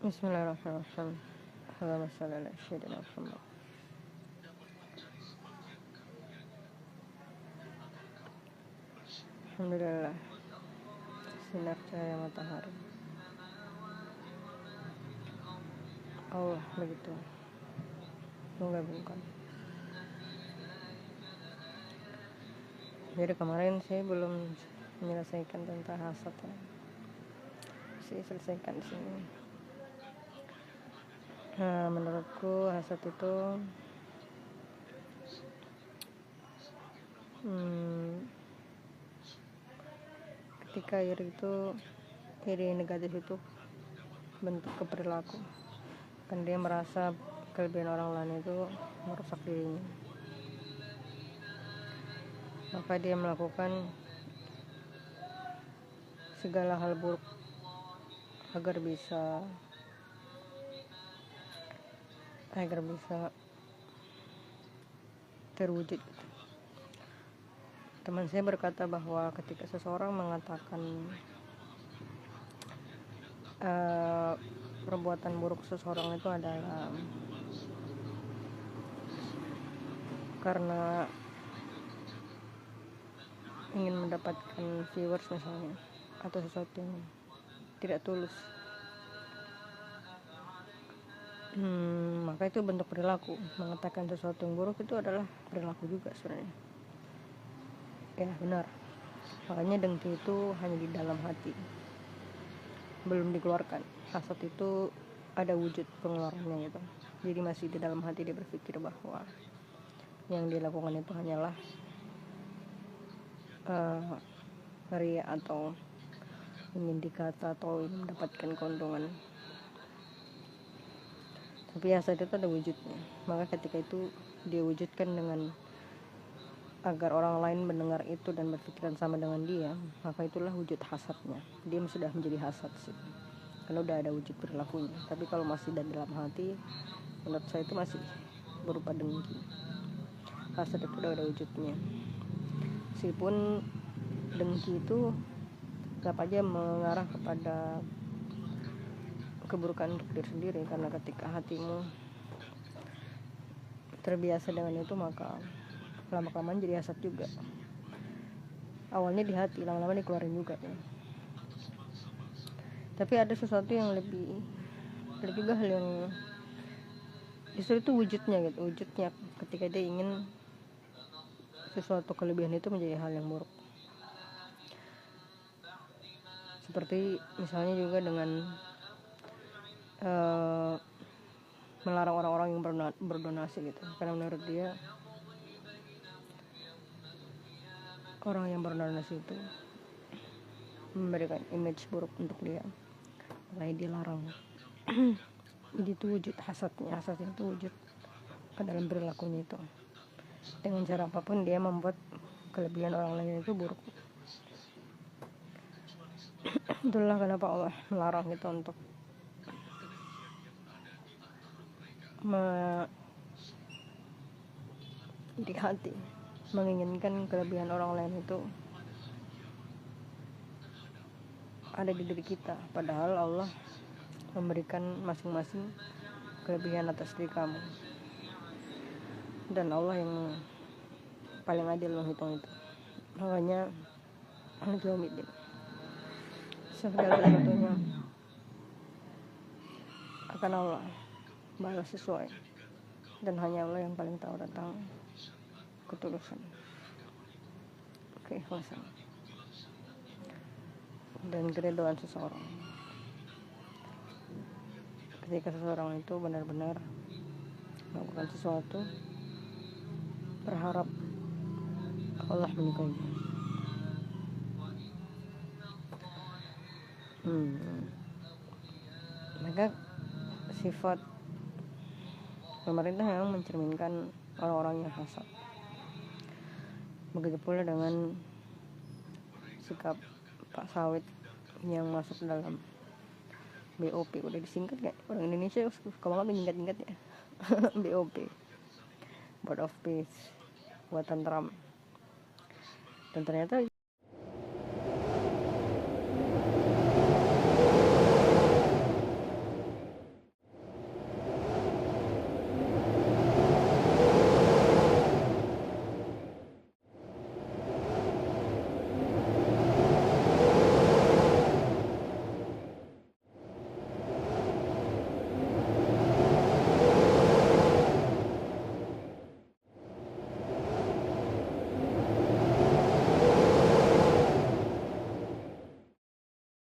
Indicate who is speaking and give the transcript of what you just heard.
Speaker 1: Bismillahirrahmanirrahim. Allahumma shalli ala sayyidina Muhammad. Alhamdulillah, sinar cahaya matahari Allah begitu menggabungkan. Jadi kemarin saya belum menyelesaikan tentang hasad ya. Saya selesaikan di sini. Nah, menurutku hasad itu ketika iri negatif itu bentuk keperilaku, kan dia merasa kelebihan orang lain itu merusak dirinya, maka dia melakukan segala hal buruk agar bisa terwujud. Teman saya berkata bahwa ketika seseorang mengatakan perbuatan buruk seseorang itu adalah karena ingin mendapatkan viewers misalnya, atau sesuatu yang tidak tulus, maka itu bentuk perilaku. Mengatakan sesuatu yang buruk itu adalah perilaku juga sebenarnya. Ya benar, makanya dengki itu hanya di dalam hati, belum dikeluarkan. Hasad itu ada wujud pengeluarannya gitu. Jadi masih di dalam hati dia berpikir bahwa yang dia lakukan itu hanyalah ria atau ingin dikata atau ingin mendapatkan keuntungan. Tapi hasad itu ada wujudnya, maka ketika itu dia wujudkan dengan agar orang lain mendengar itu dan berpikiran sama dengan dia, maka itulah wujud hasadnya. Dia sudah menjadi hasad sih, karena udah ada wujud perilakunya. Tapi kalau masih dari dalam hati, menurut saya itu masih berupa dengki. Hasad itu udah ada wujudnya. Meskipun dengki itu tetap aja mengarah kepada keburukan untuk diri sendiri, karena ketika hatimu terbiasa dengan itu, maka lama-kelamaan jadi hasad juga. Awalnya di hati, lama-lama dikeluarin juga ya. Tapi ada sesuatu yang lebih, ada juga hal yang justru itu wujudnya gitu. Wujudnya ketika dia ingin sesuatu kelebihan itu menjadi hal yang buruk. Seperti misalnya juga dengan melarang orang-orang yang berdonasi gitu, karena menurut dia orang yang berdonasi itu memberikan image buruk untuk dia, makanya dilarang. Jadi itu wujud hasadnya. Hasad itu wujud ke dalam perilakunya itu. Dengan cara apapun dia membuat kelebihan orang lain itu buruk. Itulah kenapa Allah melarang kita untuk iri hati, menginginkan kelebihan orang lain itu ada di diri kita, padahal Allah memberikan masing-masing kelebihan atas diri kamu, dan Allah yang paling adil menghitung itu. Makanya al-jawmiddin, segala sesuatunya akan Allah balas sesuai, dan hanya Allah yang paling tahu tentang ketulusan, keikhlasan, dan keridhaan seseorang. Ketika seseorang itu benar-benar melakukan sesuatu berharap Allah menyukainya. Maka sifat pemerintah yang mencerminkan orang-orang yang hasad. Begitu pula dengan sikap Pak Sawit yang masuk dalam BOP. Udah disingkat gak? Orang Indonesia suka banget menyingkat-nyingkat ya. BOP, Board of Peace, buatan Trump. Dan ternyata